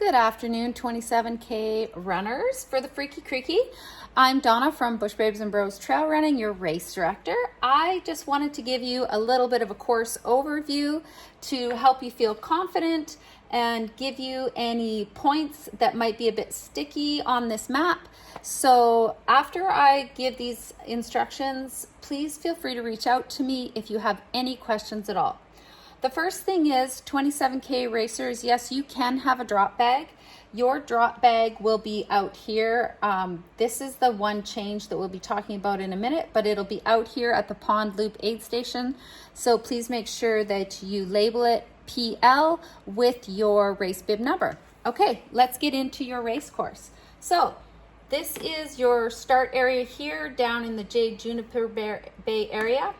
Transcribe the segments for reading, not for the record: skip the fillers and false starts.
Good afternoon, 27K runners for the Freaky Creeky. I'm Donna from Bush Babes and Bros Trail Running, your race director. I just wanted to give you a little bit of a course overview to help you feel confident and give you any points that might be a bit sticky on this map. So after I give these instructions, please feel free to reach out to me if you have any questions at all. The first thing is 27K racers, yes, you can have a drop bag. Your drop bag will be out here. This is the one change that we'll be talking about in a minute, but it'll be out here at the Pond Loop aid station. So please make sure that you label it PL with your race bib number. Okay, let's get into your race course. So this is your start area here down in the Jade Juniper Bay area.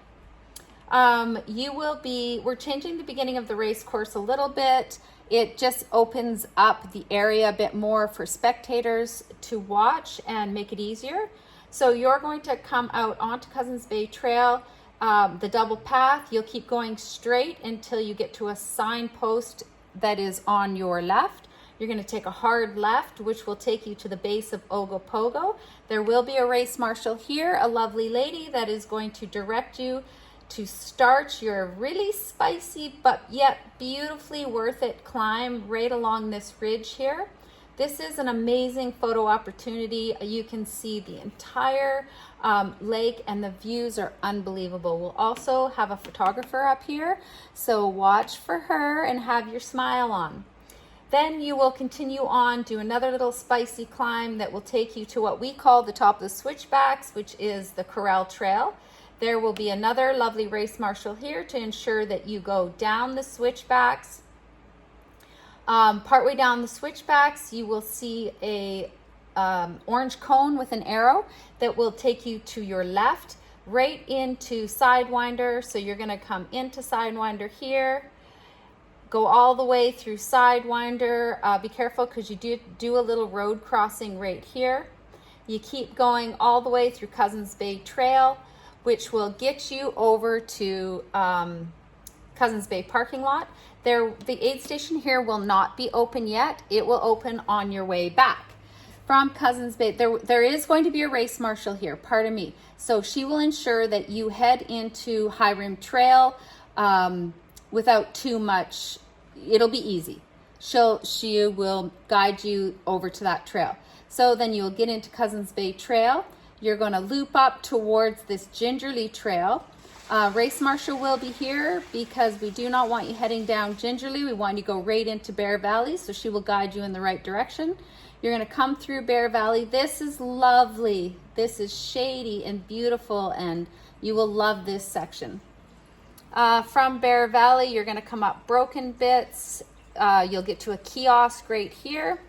We're changing the beginning of the race course a little bit. It just opens up the area a bit more for spectators to watch and make it easier. So you're going to come out onto Cousins Bay Trail, the double path. You'll keep going straight until you get to a signpost that is on your left. You're going to take a hard left, which will take you to the base of Ogopogo. There will be a race marshal here, a lovely lady that is going to direct you to start your really spicy but yet beautifully worth it climb right along this ridge here. This is an amazing photo opportunity. You can see the entire lake and the views are unbelievable. We'll also have a photographer up here, so watch for her and have your smile on. Then you will continue on, do another little spicy climb that will take you to what we call the top of the switchbacks, which is the Corral Trail. There will be another lovely race marshal here to ensure that you go down the switchbacks. Partway down the switchbacks, you will see a orange cone with an arrow that will take you to your left, right into Sidewinder. So you're gonna come into Sidewinder here, go all the way through Sidewinder. Be careful because you do a little road crossing right here. You keep going all the way through Cousins Bay Trail, which will get you over to Cousins Bay parking lot. The aid station here will not be open yet. It will open on your way back from Cousins Bay. There is going to be a race marshal here, pardon me. So she will ensure that you head into High Rim Trail without too much. It'll be easy. She will guide you over to that trail. So then you'll get into Cousins Bay Trail. You're going to loop up towards this Gingerly Trail. Race Marshal will be here because we do not want you heading down Gingerly. We want you to go right into Bear Valley, so she will guide you in the right direction. You're going to come through Bear Valley. This is lovely. This is shady and beautiful, and you will love this section. From Bear Valley, you're going to come up Broken Bits. You'll get to a kiosk right here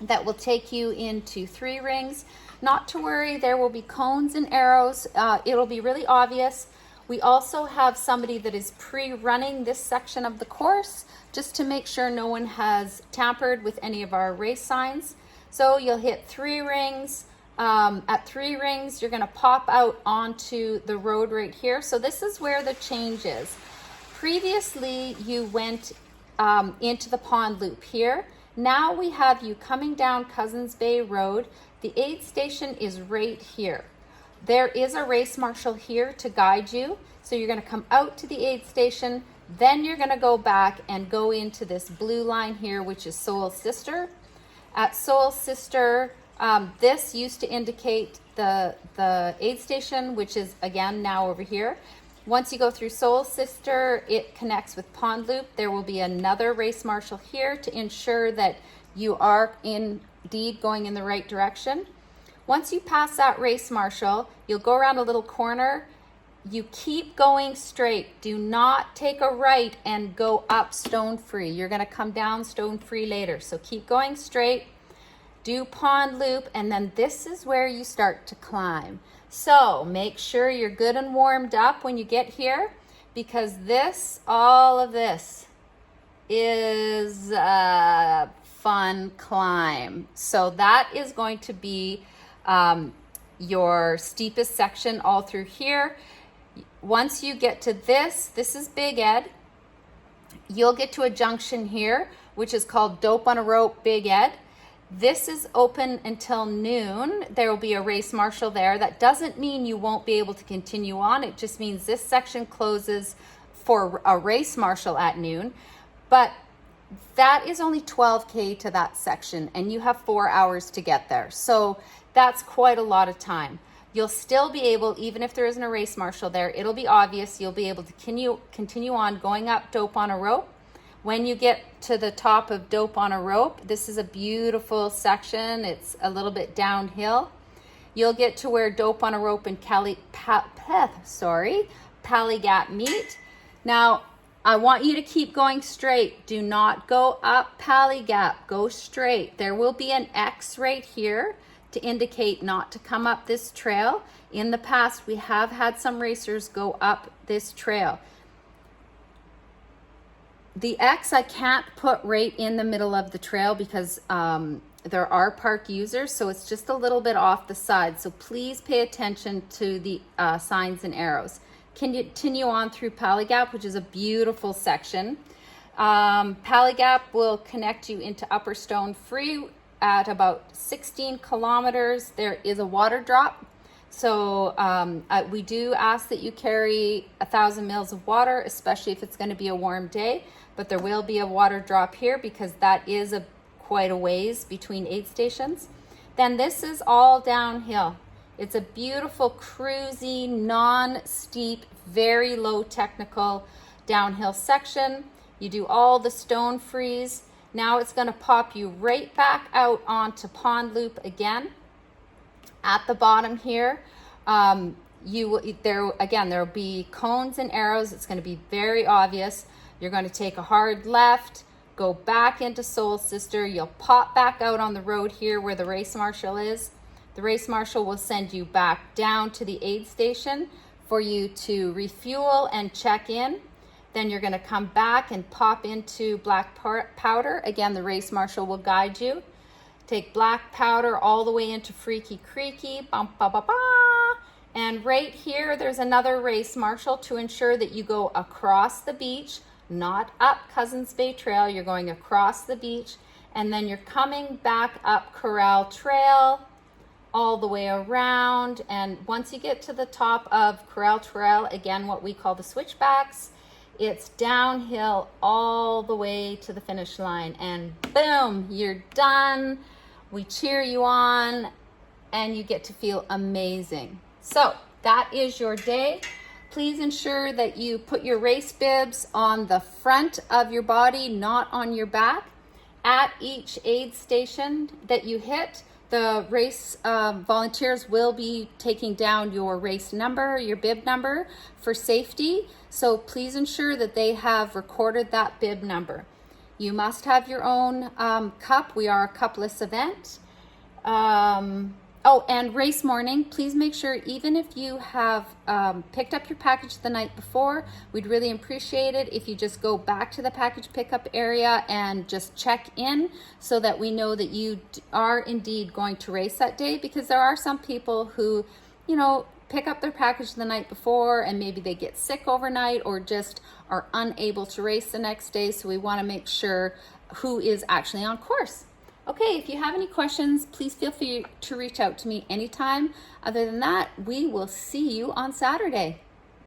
that will take you into Three Rings. Not to worry, there will be cones and arrows. It'll be really obvious. We also have somebody that is pre-running this section of the course just to make sure no one has tampered with any of our race signs. So you'll hit Three Rings. At Three Rings, you're going to pop out onto the road right here. So this is where the change is. Previously, you went into the Pond Loop here. Now we have you coming down Cousins Bay Road. The aid station is right here. There is a race marshal here to guide you. So you're going to come out to the aid station, then you're going to go back and go into this blue line here, which is Soul Sister. At Soul Sister, this used to indicate the aid station, which is again now over here. Once you go through Soul Sister, it connects with Pond Loop. There will be another race marshal here to ensure that you are indeed going in the right direction. Once you pass that race marshal, you'll go around a little corner. You keep going straight. Do not take a right and go up Stone Free. You're going to come down Stone Free later. So keep going straight. Do Pond Loop, and then this is where you start to climb. So make sure you're good and warmed up when you get here, because all of this is a fun climb. So that is going to be your steepest section all through here. Once you get to this is Big Ed. You'll get to a junction here which is called Dope on a Rope Big Ed. This is open until noon. There will be a race marshal there. That doesn't mean you won't be able to continue on. It just means this section closes for a race marshal at noon. But that is only 12K to that section, and you have 4 hours to get there. So that's quite a lot of time. You'll still be able, even if there isn't a race marshal there, it'll be obvious. You'll be able to continue on going up Dope on a Rope. When you get to the top of Dope on a Rope, this is a beautiful section. It's a little bit downhill. You'll get to where Dope on a Rope and Palligap meet. Now, I want you to keep going straight. Do not go up Palligap. Go straight. There will be an X right here to indicate not to come up this trail. In the past, we have had some racers go up this trail. The X I can't put right in the middle of the trail because there are park users, so it's just a little bit off the side. So please pay attention to the signs and arrows. Continue on through Palligap, which is a beautiful section. Palligap will connect you into Upper Stone Free at about 16 kilometers. There is a water drop. So we do ask that you carry 1,000 mils of water, especially if it's going to be a warm day. But there will be a water drop here because that is quite a ways between aid stations. Then this is all downhill. It's a beautiful, cruisy, non-steep, very low technical downhill section. You do all the stone freeze. Now it's going to pop you right back out onto Pond Loop again. At the bottom here, there will be cones and arrows. It's going to be very obvious. You're going to take a hard left, go back into Soul Sister. You'll pop back out on the road here where the race marshal is. The race marshal will send you back down to the aid station for you to refuel and check in. Then you're going to come back and pop into Black Powder. Again, the race marshal will guide you. Take Black Powder all the way into Freaky Creeky. And right here, there's another race marshal to ensure that you go across the beach, not up Cousins Bay Trail. You're going across the beach, and then you're coming back up Corral Trail all the way around. And once you get to the top of Corral Trail, again, what we call the switchbacks, it's downhill all the way to the finish line, and boom, you're done. We cheer you on, and you get to feel amazing. So that is your day. Please ensure that you put your race bibs on the front of your body, not on your back. At each aid station that you hit, the race volunteers will be taking down your race number, your bib number for safety. So please ensure that they have recorded that bib number. You must have your own cup. We are a cupless event. And race morning, please make sure, even if you have picked up your package the night before, we'd really appreciate it if you just go back to the package pickup area and just check in so that we know that you are indeed going to race that day, because there are some people who, pick up their package the night before and maybe they get sick overnight or just are unable to race the next day. So we want to make sure who is actually on course. Okay, if you have any questions, please feel free to reach out to me anytime. Other than that, we will see you on Saturday.